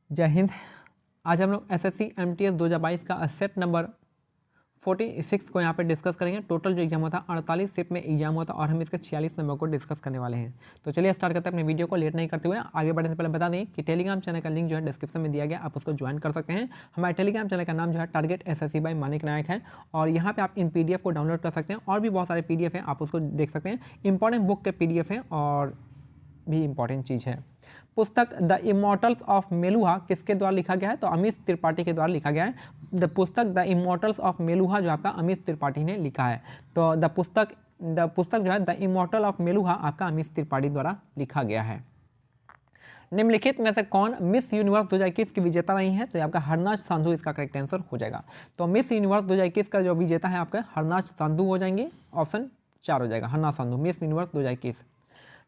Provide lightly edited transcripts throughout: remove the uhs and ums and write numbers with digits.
जय हिंद। आज हम लोग एसएससी एमटीएस 2022 का सेट नंबर 46 को यहाँ पे डिस्कस करेंगे। टोटल जो एग्जाम होता है 48 शिफ्ट में एग्जाम होता है और हम इसके 46 नंबर को डिस्कस करने वाले हैं। तो चलिए स्टार्ट करते हैं अपने वीडियो को लेट नहीं करते हुए। आगे बढ़ने से पहले बता दें कि टेलीग्राम चैनल का लिंक जो है डिस्क्रिप्शन में दिया गया, आप उसको ज्वाइन कर सकते हैं। हमारे टेलीग्राम चैनल का नाम जो है टारगेट एसएससी बाय मानिक नायक है और यहाँ पे आप इन पीडीएफ को डाउनलोड कर सकते हैं और भी बहुत सारे पीडीएफ हैं, आप उसको देख सकते हैं। इंपॉर्टेंट बुक के पीडीएफ है और भी इंपॉर्टेंट चीज़ है। पुस्तक द इमॉर्टल्स ऑफ मेलुहा किसके द्वारा लिखा गया है? तो अमित त्रिपाठी के द्वारा लिखा गया है। द पुस्तक द इमॉर्टल्स ऑफ मेलुहा जो आपका अमित त्रिपाठी ने लिखा है। तो द पुस्तक जो है द इमॉर्टल ऑफ मेलुहा आपका अमित त्रिपाठी द्वारा लिखा गया है। निम्नलिखित में से कौन मिस यूनिवर्स 2021 की विजेता रही है? तो आपका हरनाज सांधू इसका करेक्ट आंसर हो जाएगा। तो मिस यूनिवर्स 2021 का जो विजेता है आपका हरनाज सांधू हो जाएंगे। ऑप्शन 4 हो जाएगा, Harnaaz Sandhu miss universe 2021।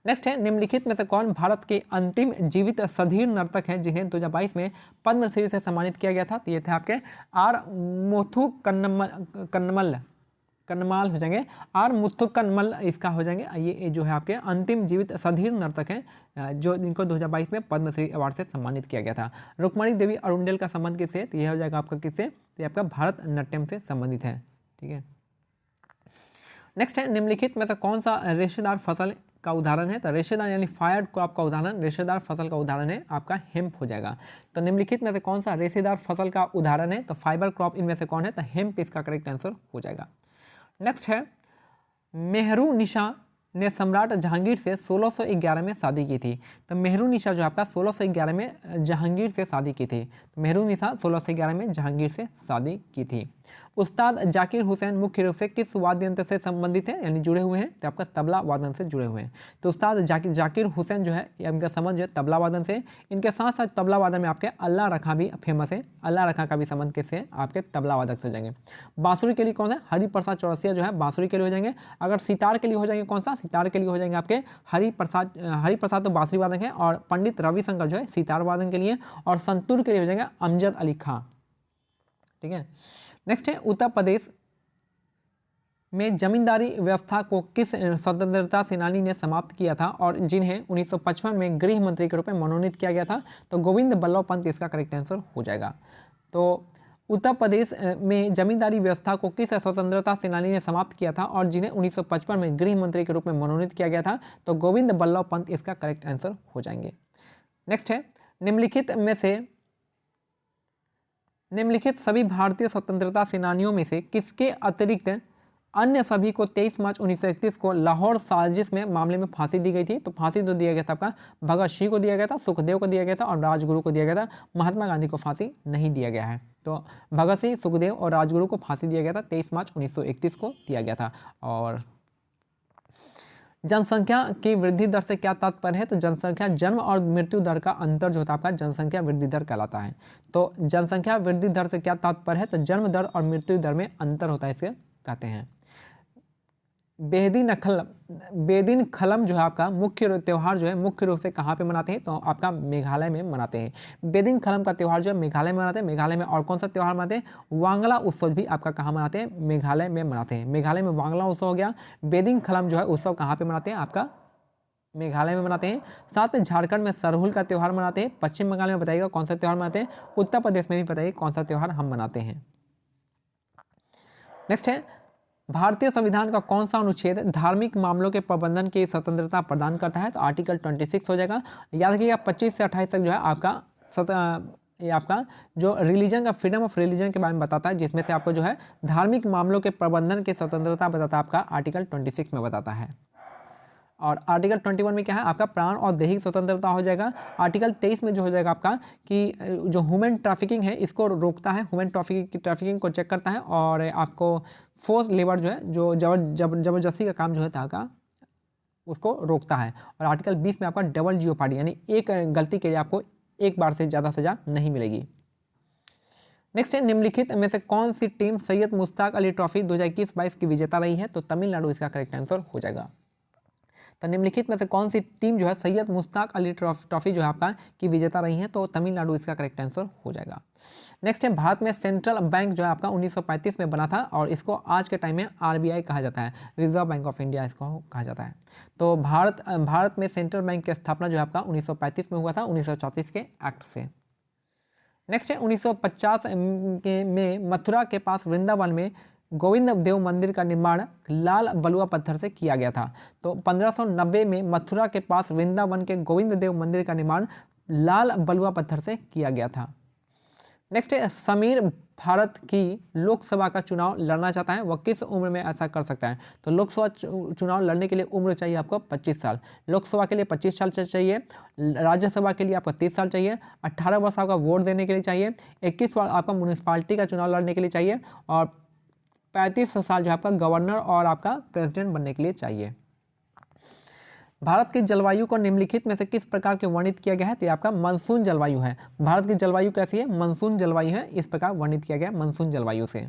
Next है, निम्नलिखित में से कौन भारत के अंतिम जीवित सधीर नर्तक हैं जिन्हें 2022 में पद्मश्री से सम्मानित किया गया था? तो ये थे आपके आर मुथु कन्नमल हो जाएंगे। आर मुथु कन्नमल इसका हो जाएंगे। ये जो है आपके अंतिम जीवित सधीर नर्तक हैं जो जिनको 2022 में पद्मश्री अवार्ड से सम्मानित किया गया था। रुक्मणी देवी अरुंडेल का संबंध किससे? तो यह हो जाएगा आपका किससे? तो ये आपका भारत नाट्यम से संबंधित है। ठीक है। नेक्स्ट है, निम्नलिखित में से कौन सा रेशेदार फसल का उदाहरण है? तो रेशेदार यानी फायर्ड क्रॉप का उदाहरण, रेशेदार फसल का उदाहरण है आपका हेम्प हो जाएगा। तो निम्नलिखित में से कौन सा रेशेदार फसल का उदाहरण है? तो फाइबर क्रॉप इनमें से कौन है? तो हेम्प इसका करेक्ट आंसर हो जाएगा। नेक्स्ट है, मेहरुनिशा ने सम्राट जहांगीर से 1611 में शादी की थी। तो मेहरुनिशा जो आपका 1611 में जहांगीर से शादी की थी। तो मेहरुनिशा 1611 में जहांगीर से शादी की थी। उस्ताद जाकिर हुसैन मुख्य रूप से किस वाद्य यंत्र से संबंधित है यानी जुड़े हुए हैं? तो आपका तबला वादन से जुड़े हुए हैं। तो उस्ताद जाकिर हुसैन जो है इनका संबंध जो है तबला वादन से। इनके साथ साथ तबला वादन में आपके अल्लाह रखा भी फेमस है। अल्लाह रखा का भी संबंध किससे? आपके तबला वादक से हो जाएंगे। बांसुरी के लिए कौन है? हरिप्रसाद चौरसिया जो है बांसुरी के लिए हो जाएंगे। अगर सितार के लिए हो जाएंगे कौन सा? सितार के लिए हो जाएंगे आपके हरिप्रसाद तो बांसुरी वादक है और पंडित रविशंकर जो है सितार वादन के लिए और संतूर के लिए हो जाएंगे अमजद अली खां। ठीक है। नेक्स्ट है, उत्तर प्रदेश में जमींदारी व्यवस्था को किस स्वतंत्रता सेनानी ने समाप्त किया था और जिन्हें 1955 में गृह मंत्री के रूप में मनोनीत किया गया था? तो गोविंद बल्लभ पंत इसका करेक्ट आंसर हो जाएगा। तो उत्तर प्रदेश में जमींदारी व्यवस्था को किस स्वतंत्रता सेनानी ने समाप्त किया था और जिन्हें 1955 में गृह मंत्री के रूप में मनोनीत किया गया था? तो गोविंद बल्लभ पंत इसका करेक्ट आंसर हो जाएंगे। नेक्स्ट है, निम्नलिखित सभी भारतीय स्वतंत्रता सेनानियों में से किसके अतिरिक्त अन्य सभी को 23 मार्च 1931 को लाहौर साजिश में मामले में फांसी दी गई थी? तो फांसी तो दिया गया था आपका भगत सिंह को दिया गया था, सुखदेव को दिया गया था और राजगुरु को दिया गया था। महात्मा गांधी को फांसी नहीं दिया गया है। तो भगत सिंह, सुखदेव और राजगुरु को फांसी दिया गया था, 23 मार्च 1931 को दिया गया था। और जनसंख्या की वृद्धि दर से क्या तात्पर्य है? तो जनसंख्या जन्म और मृत्यु दर का अंतर जो होता है आपका जनसंख्या वृद्धि दर कहलाता है। तो जनसंख्या वृद्धि दर से क्या तात्पर्य है? तो जन्म दर और मृत्यु दर में अंतर होता है, इसे कहते हैं। बेदिन खलम जो है आपका मुख्य त्यौहार जो है मुख्य रूप से कहाँ पे मनाते हैं? तो आपका मेघालय में मनाते हैं। बेदिन खलम का त्यौहार जो है मेघालय में मनाते हैं। मेघालय में और कौन सा त्यौहार मनाते हैं? वांगला उत्सव भी आपका कहाँ मनाते हैं? मेघालय में मनाते हैं। मेघालय में वांगला उत्सव हो गया। बेदिन खलम जो है उत्सव कहाँ पे मनाते हैं? आपका मेघालय में मनाते हैं। साथ में झारखंड में सरहुल का त्यौहार मनाते हैं। पश्चिम बंगाल में बताइएगा कौन सा त्यौहार मनाते हैं। उत्तर प्रदेश में भी बताइए कौन सा त्यौहार हम मनाते हैं। नेक्स्ट है, भारतीय संविधान का कौन सा अनुच्छेद धार्मिक मामलों के प्रबंधन की स्वतंत्रता प्रदान करता है? तो आर्टिकल 26 हो जाएगा। याद रखिएगा 25 से 28 तक जो है ये आपका जो रिलीजन का फ्रीडम ऑफ रिलीजन के बारे में बताता है, जिसमें से आपको जो है धार्मिक मामलों के प्रबंधन की स्वतंत्रता बताता है आपका आर्टिकल 26 में बताता है। और आर्टिकल 21 में क्या है? आपका प्राण और दैहिक स्वतंत्रता हो जाएगा। आर्टिकल 23 में जो हो जाएगा आपका कि जो ह्यूमन ट्रैफिकिंग है इसको रोकता है, ह्यूमन ट्रैफिकिंग को चेक करता है और आपको फोर्स लेबर जो है जो जबरदस्ती का काम जो है का उसको रोकता है। और आर्टिकल 20 में आपका डबल जियोपार्डी यानी एक गलती के लिए आपको एक बार से ज़्यादा सजा नहीं मिलेगी। नेक्स्ट है, निम्नलिखित में से कौन सी टीम सैयद मुश्ताक अली ट्रॉफी 2021-22 की विजेता रही है? तो तमिलनाडु इसका करेक्ट आंसर हो जाएगा। तो निम्नलिखित में से कौन सी टीम जो है सैयद मुश्ताक अली ट्रॉफी जो है आपका की विजेता रही है? तो तमिलनाडु इसका करेक्ट आंसर हो जाएगा। नेक्स्ट है, भारत में सेंट्रल बैंक जो है आपका 1935 में बना था और इसको आज के टाइम में आरबीआई कहा जाता है, रिजर्व बैंक ऑफ इंडिया इसको कहा जाता है। तो भारत में सेंट्रल बैंक की स्थापना जो है आपका 1935 में हुआ था 1934 के एक्ट से। नेक्स्ट है 1950 में मथुरा के पास वृंदावन में गोविंद देव मंदिर का निर्माण लाल बलुआ पत्थर से किया गया था। तो 1590 में मथुरा के पास वृंदावन के गोविंद देव मंदिर का निर्माण लाल बलुआ पत्थर से किया गया था। नेक्स्ट है समीर भारत की लोकसभा का चुनाव लड़ना चाहता है, वह किस उम्र में ऐसा कर सकता है? तो लोकसभा चुनाव लड़ने के लिए उम्र चाहिए आपको 25 साल। लोकसभा के लिए 25 साल चाहिए, राज्यसभा के लिए आपको 30 साल चाहिए, 18 वर्ष आपका वोट देने के लिए चाहिए, 21 वर्ष आपका म्यूनिसिपालिटी का चुनाव लड़ने के लिए चाहिए और 35 साल जो आपका गवर्नर और आपका प्रेसिडेंट बनने के लिए चाहिए। भारत की जलवायु को निम्नलिखित में से किस प्रकार के वर्णित किया गया है? तो ये आपका मानसून जलवायु है। भारत की जलवायु कैसी है? मानसून जलवायु है, इस प्रकार वर्णित किया गया मानसून जलवायु से।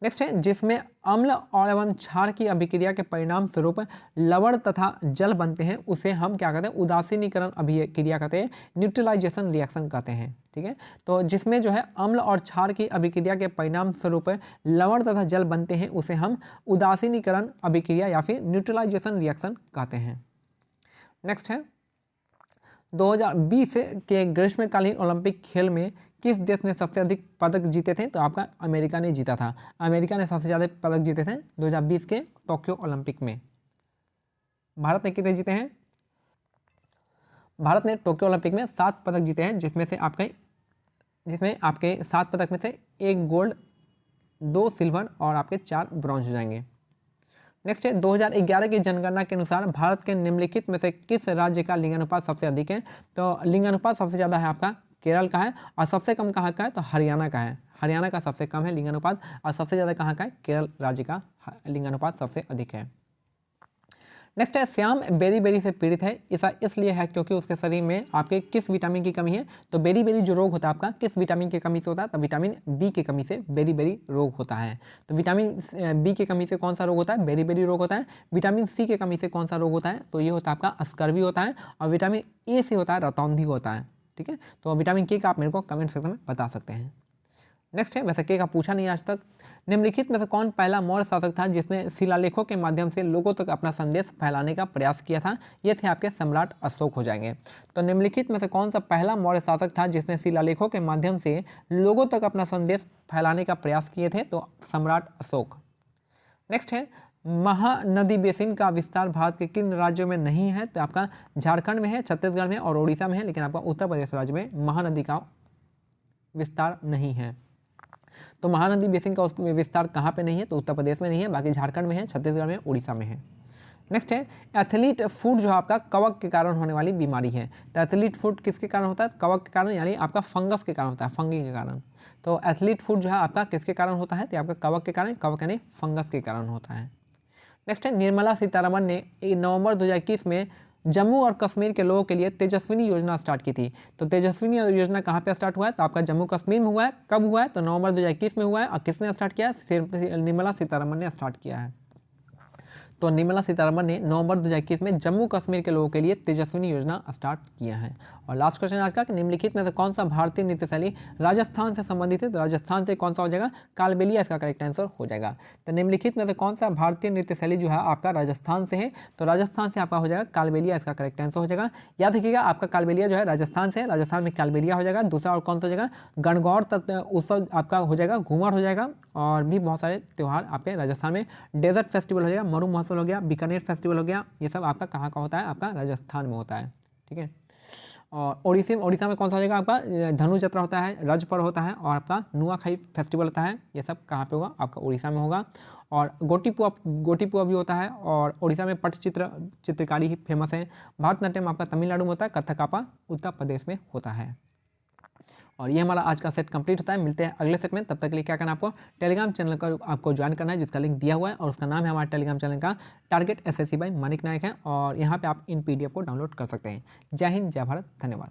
नेक्स्ट है जिसमें अम्ल और एवं क्षार की अभिक्रिया के परिणाम स्वरूप लवण तथा जल बनते हैं उसे हम क्या कहते हैं? उदासीनीकरण अभिक्रिया कहते हैं, न्यूट्रलाइजेशन रिएक्शन कहते हैं। ठीक है, तो जिसमें जो है अम्ल और क्षार की अभिक्रिया के परिणाम स्वरूप लवण तथा जल बनते हैं उसे हम उदासीनीकरण अभिक्रिया या फिर न्यूट्रलाइजेशन रिएक्शन कहते हैं। नेक्स्ट है 2020 के ग्रीष्मकालीन ओलंपिक खेल में किस देश ने सबसे अधिक पदक जीते थे? तो आपका अमेरिका ने जीता था। अमेरिका ने सबसे ज़्यादा पदक जीते थे 2020 के टोक्यो ओलंपिक में। भारत ने कितने जीते हैं? भारत ने टोक्यो ओलंपिक में 7 पदक जीते हैं, जिसमें आपके 7 पदक में से 1 गोल्ड, 2 सिल्वर और आपके 4 ब्रॉन्ज हो जाएंगे। नेक्स्ट है 2011 की जनगणना के अनुसार भारत के निम्नलिखित में से किस राज्य का लिंगानुपात सबसे अधिक है? तो लिंगानुपात सबसे ज़्यादा है आपका केरल का है और सबसे कम कहाँ का है? तो हरियाणा का है। हरियाणा का सबसे कम है लिंगानुपात और सबसे ज़्यादा कहाँ का है? केरल राज्य का लिंगानुपात सबसे अधिक है। नेक्स्ट है श्याम बेरी बेरी से पीड़ित है, ऐसा इसलिए है क्योंकि उसके शरीर में आपके किस विटामिन की कमी है? तो बेरी बेरी जो रोग होता है आपका किस विटामिन की कमी से होता है? तो विटामिन बी की कमी से बेरी बेरी रोग होता है। तो विटामिन बी की कमी से कौन सा रोग होता है? बेरी बेरी रोग होता है। विटामिन सी की कमी से कौन सा रोग होता है? तो ये होता है आपका स्कर्वी होता है और विटामिन ए से होता है रतौंधी होता है। ठीक है, तो विटामिन के का आप मेरे को कमेंट सेक्शन में बता सकते हैं। नेक्स्ट है वैसे के का पूछा नहीं आज तक। निम्नलिखित में से कौन पहला मौर्य शासक था जिसने शिलालेखों के माध्यम से लोगों तक अपना संदेश फैलाने का प्रयास किया था? ये थे आपके सम्राट अशोक हो जाएंगे। तो निम्नलिखित में से कौन सा पहला मौर्य शासक था जिसने शिलालेखों के माध्यम से लोगों तक अपना संदेश फैलाने का प्रयास किए थे? तो सम्राट अशोक। नेक्स्ट है महानदी बेसिन का विस्तार भारत के किन राज्यों में नहीं है? तो आपका झारखंड में है, छत्तीसगढ़ में और उड़ीसा में है, लेकिन आपका उत्तर प्रदेश राज्य में महानदी का विस्तार नहीं है। तो महानदी बेसिन का विस्तार कहाँ पे नहीं है? तो उत्तर प्रदेश में नहीं है, बाकी झारखंड में है, छत्तीसगढ़ में, उड़ीसा में है। नेक्स्ट है एथलीट फूड जो आपका कवक के कारण होने वाली बीमारी है। तो एथलीट फूड किसके कारण होता है? कवक के कारण, यानी आपका फंगस के कारण होता है, फंगी के कारण। तो एथलीट फूड जो है आपका किसके कारण होता है? तो आपका कवक के कारण, कवक यानी फंगस के कारण होता है। नेक्स्ट है निर्मला सीतारमण ने नवंबर 2021 में जम्मू और कश्मीर के लोगों के लिए तेजस्विनी योजना स्टार्ट की थी। तो तेजस्विनी योजना कहाँ पे स्टार्ट हुआ है? तो आपका जम्मू कश्मीर में हुआ है। कब हुआ है? तो नवंबर 2021 में हुआ है। और किसने स्टार्ट किया है? निर्मला सीतारमण ने स्टार्ट किया है। तो निर्मला सीतारमण ने नवंबर 2021 में जम्मू कश्मीर के लोगों के लिए तेजस्विनी योजना स्टार्ट किया है। और लास्ट क्वेश्चन आज का कि निम्नलिखित में से कौन सा भारतीय नृत्य शैली राजस्थान से संबंधित है? तो राजस्थान से कौन सा हो जाएगा? कालबेलिया इसका करेक्ट आंसर हो जाएगा। तो निम्नलिखित में से कौन सा भारतीय नृत्य शैली जो है आपका राजस्थान से है? तो राजस्थान से आपका हो जाएगा कालबेलिया, इसका करेक्ट आंसर हो जाएगा। याद रखिएगा आपका कालबेलिया जो है राजस्थान से है, राजस्थान में कालबेलिया हो जाएगा। दूसरा और कौन सा हो जाएगा? गणगौर उत्सव आपका हो जाएगा, घूमर हो जाएगा। और भी बहुत सारे त्यौहार आपके राजस्थान में, डेजर्ट फेस्टिवल हो जाएगा, मरु महोत्सव हो गया, बीकानेर फेस्टिवल हो गया, ये सब आपका कहाँ का होता है? आपका राजस्थान में होता है। ठीक है, और उड़ीसा में कौन सा हो जाएगा? आपका धनु यात्रा होता है, रज पर्व होता है और आपका नुआखाई फेस्टिवल होता है। ये सब कहाँ पे होगा? आपका उड़ीसा में होगा। और गोटीपुआ भी होता है। और उड़ीसा में चित्रकारी ही फेमस है। भरतनाट्यम आपका तमिलनाडु में होता है, कथक आपका उत्तर प्रदेश में होता है। और ये हमारा आज का सेट कंप्लीट होता है। मिलते हैं अगले सेट में, तब तक के लिए क्या करना है आपको? टेलीग्राम चैनल का आपको ज्वाइन करना है, जिसका लिंक दिया हुआ है और उसका नाम है हमारे टेलीग्राम चैनल का टारगेट SSC बाय मानिक नायक है। और यहाँ पे आप इन PDF को डाउनलोड कर सकते हैं। जय हिंद, जय भारत, धन्यवाद।